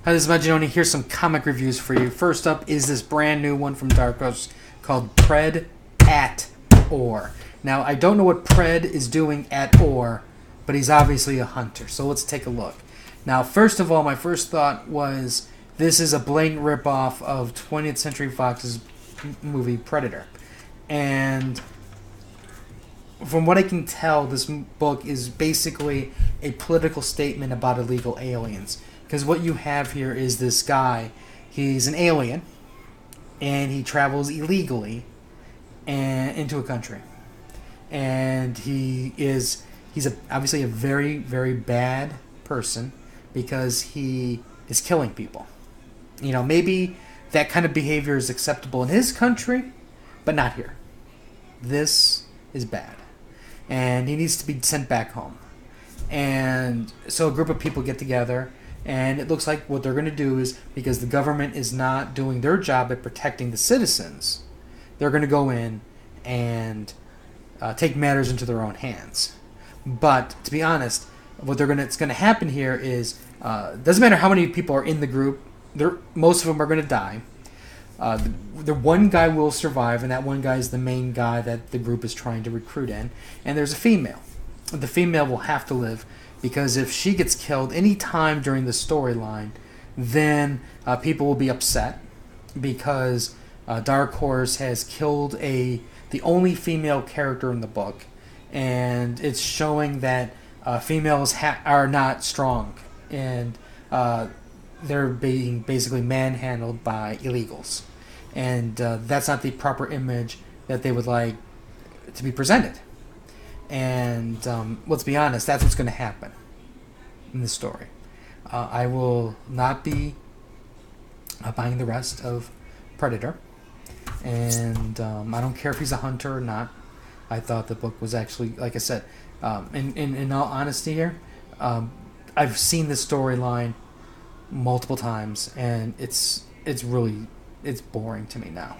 Hi, this is Maginoni. Here's some comic reviews for you. First up is this brand new one from Dark Horse called Treadpat. Now, I don't know what Pred is doing at Or, but he's obviously a hunter. So let's take a look. Now, first of all, my first thought was this is a blatant ripoff of 20th Century Fox's movie Predator. And from what I can tell, this book is basically a political statement about illegal aliens. Because what you have here is this guy, he's an alien, and he travels illegally into a country. And he's obviously a very, very bad person because he is killing people. You know, maybe that kind of behavior is acceptable in his country, but not here. This is bad. And he needs to be sent back home. And so a group of people get together, and it looks like what they're going to do is, because the government is not doing their job at protecting the citizens, they're going to go in and take matters into their own hands. But to be honest, what's going to happen here is doesn't matter how many people are in the group, most of them are going to die. The one guy will survive, and that one guy is the main guy that the group is trying to recruit in. And there's a female. The female will have to live, because if she gets killed any time during the storyline, then people will be upset because Dark Horse has killed the only female character in the book, and it's showing that females are not strong, and they're being basically manhandled by illegals, and that's not the proper image that they would like to be presented. And let's be honest, that's what's going to happen in this story. I will not be buying the rest of Predator, and I don't care if he's a hunter or not. I thought the book was actually, like I said, in all honesty here, I've seen this storyline multiple times, and it's boring to me now,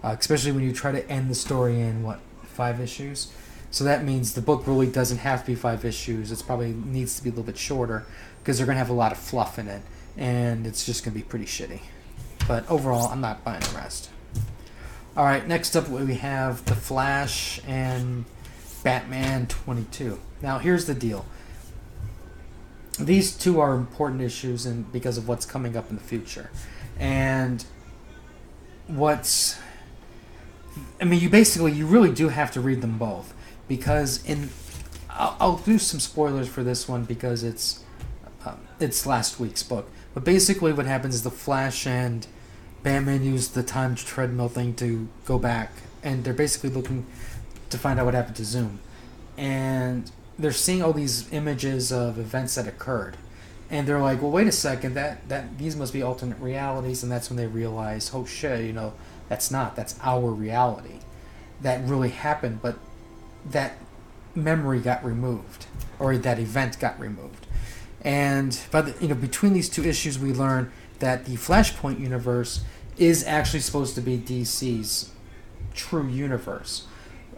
especially when you try to end the story in 5 issues. So that means the book really doesn't have to be 5 issues. It probably needs to be a little bit shorter, because they're going to have a lot of fluff in it, and it's just going to be pretty shitty. But overall, I'm not buying the rest. Alright, next up we have The Flash and Batman 22. Now, here's the deal. These two are important issues because of what's coming up in the future. And you really do have to read them both. Because I'll do some spoilers for this one because it's last week's book. But basically what happens is the Flash and Batman use the time treadmill thing to go back, and they're basically looking to find out what happened to Zoom. And they're seeing all these images of events that occurred. And they're like, well, wait a second, that these must be alternate realities, and that's when they realize, oh shit, that's our reality. That really happened, but that memory got removed, or that event got removed. And between these two issues, we learn that the Flashpoint universe is actually supposed to be DC's true universe.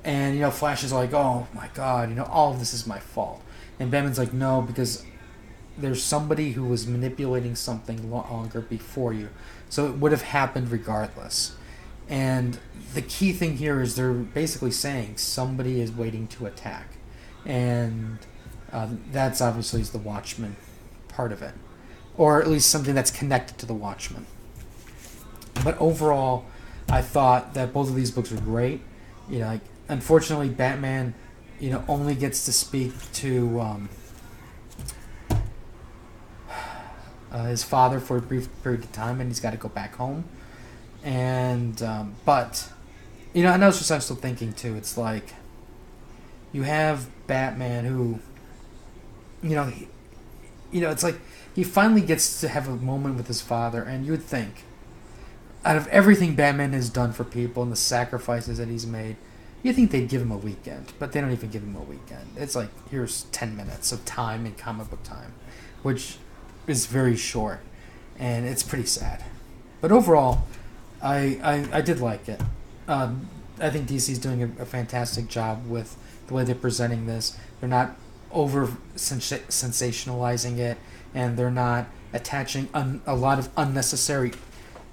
And Flash is like, oh my god, all of this is my fault. And Batman's like, no, because there's somebody who was manipulating something longer before you, so it would have happened regardless. And the key thing here is they're basically saying somebody is waiting to attack. And that's obviously the Watchmen part of it. Or at least something that's connected to the Watchmen. But overall, I thought that both of these books were great. Unfortunately, Batman, only gets to speak to his father for a brief period of time, and he's got to go back home. And but and I was also thinking too, it's like you have Batman who it's like he finally gets to have a moment with his father, and you would think out of everything Batman has done for people and the sacrifices that he's made, you think they'd give him a weekend, but they don't even give him a weekend. It's like, here's 10 minutes of time in comic book time, which is very short, and it's pretty sad. But overall, I did like it. I think DC's doing a fantastic job with the way they're presenting this. They're not over sensationalizing it, and they're not attaching a lot of unnecessary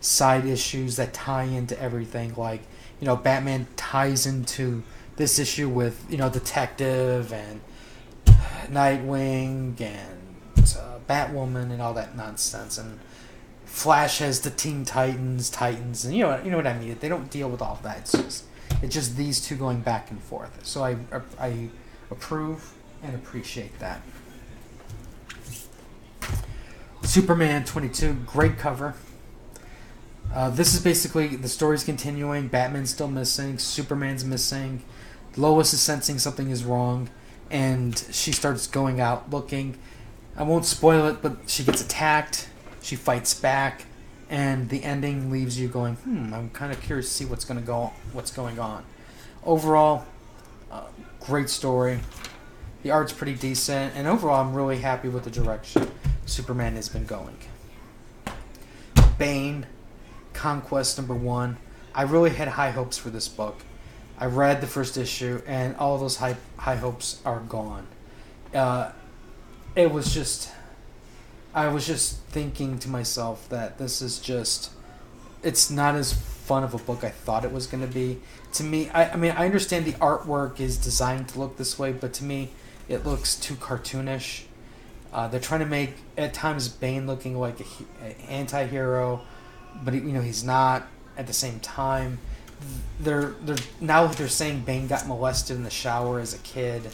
side issues that tie into everything. Like, Batman ties into this issue with, Detective and Nightwing and Batwoman and all that nonsense. And Flash has the Teen Titans, and you know what I mean. They don't deal with all that. It's just these two going back and forth. So I approve and appreciate that. Superman 22, great cover. This is basically the story's continuing. Batman's still missing. Superman's missing. Lois is sensing something is wrong, and she starts going out looking. I won't spoil it, but she gets attacked. She fights back, and the ending leaves you going, I'm kind of curious to see what's going on. Overall, great story. The art's pretty decent, and overall, I'm really happy with the direction Superman has been going. Bane, Conquest #1. I really had high hopes for this book. I read the first issue, and all those high hopes are gone. I was just thinking to myself that this is just, it's not as fun of a book I thought it was going to be. To me, I understand the artwork is designed to look this way, but to me, it looks too cartoonish. They're trying to make, at times, Bane looking like an anti-hero, but he's not at the same time. They're saying Bane got molested in the shower as a kid,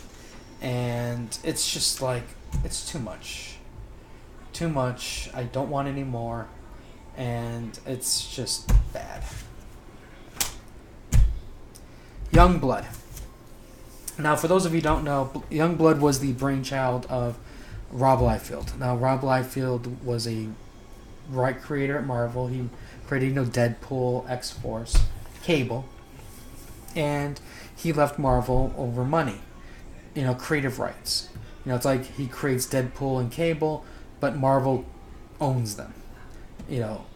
and it's just like, it's too much. Too much. I don't want any more, and it's just bad. Youngblood. Now, for those of you who don't know, Youngblood was the brainchild of Rob Liefeld. Now, Rob Liefeld was a creator at Marvel. He created, Deadpool, X-Force, Cable, and he left Marvel over money, creative rights. It's like he creates Deadpool and Cable, but Marvel owns them,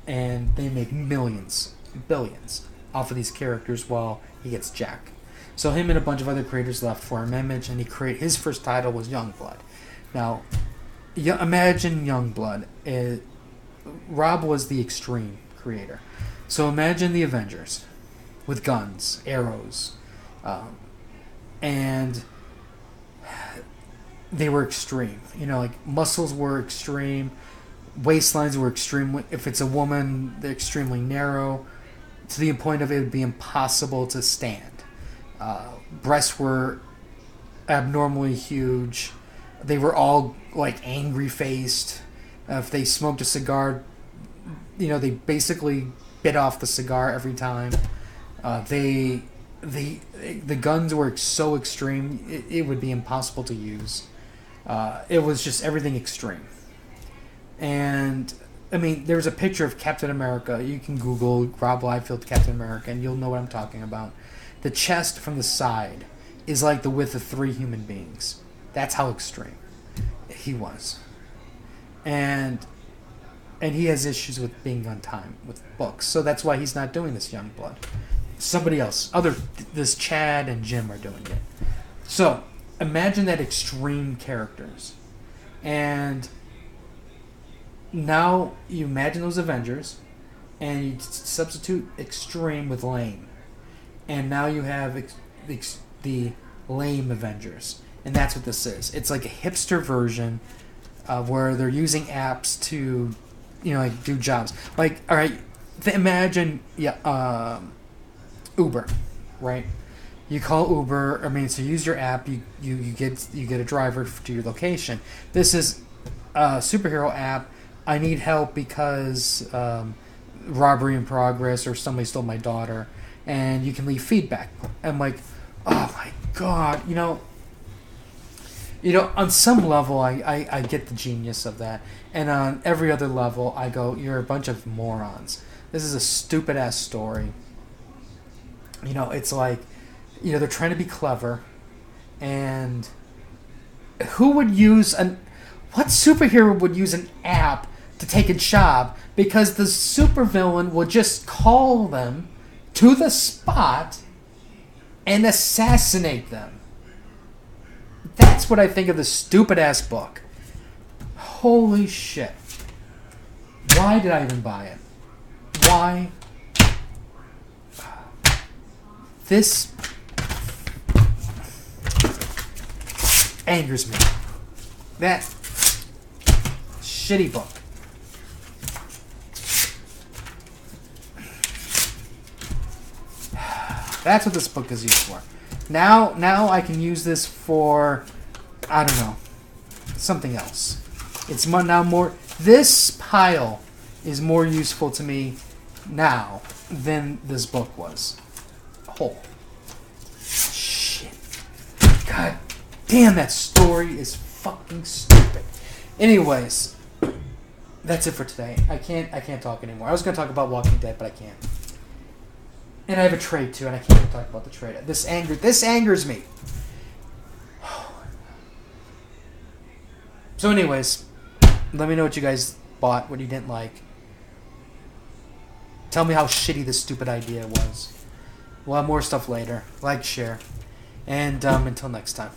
and they make millions, billions off of these characters while he gets jack. So him and a bunch of other creators left for him Image, and his first title was Youngblood. Now, imagine Youngblood. Rob was the extreme creator. So imagine the Avengers with guns, arrows, and they were extreme. Like muscles were extreme, waistlines were extreme. If it's a woman, they're extremely narrow, to the point of it would be impossible to stand. Breasts were abnormally huge. They were all like angry faced. If they smoked a cigar, they basically bit off the cigar every time. The guns were so extreme, it would be impossible to use. It was just everything extreme. And there's a picture of Captain America. You can Google Rob Liefeld Captain America, and you'll know what I'm talking about. The chest from the side is like the width of 3 human beings. That's how extreme he was. And he has issues with being on time with books. So that's why he's not doing this Youngblood. Somebody else, this Chad and Jim are doing it. So imagine that extreme characters. And now you imagine those Avengers, and you substitute extreme with lame. And now you have the lame Avengers. And that's what this is. It's like a hipster version of where they're using apps to, do jobs. Like, all right, imagine, Uber, right? You call Uber. So you use your app. You get a driver to your location. This is a superhero app. I need help because robbery in progress, or somebody stole my daughter, and you can leave feedback. I'm like, oh my god, on some level, I get the genius of that. And on every other level, I go, you're a bunch of morons. This is a stupid-ass story. It's like, they're trying to be clever. And who would use what superhero would use an app to take a job? Because the supervillain will just call them to the spot and assassinate them. That's what I think of this stupid-ass book. Holy shit. Why did I even buy it? Why? This angers me. That shitty book. That's what this book is used for. Now I can use this for, I don't know, something else. It's now more. This pile is more useful to me now than this book was. Oh, shit! God damn, that story is fucking stupid. Anyways, that's it for today. I can't talk anymore. I was gonna talk about Walking Dead, but I can't. And I have a trade too, and I can't even talk about the trade. This angers me. So anyways, let me know what you guys bought, what you didn't like. Tell me how shitty this stupid idea was. We'll have more stuff later. Like, share. And until next time.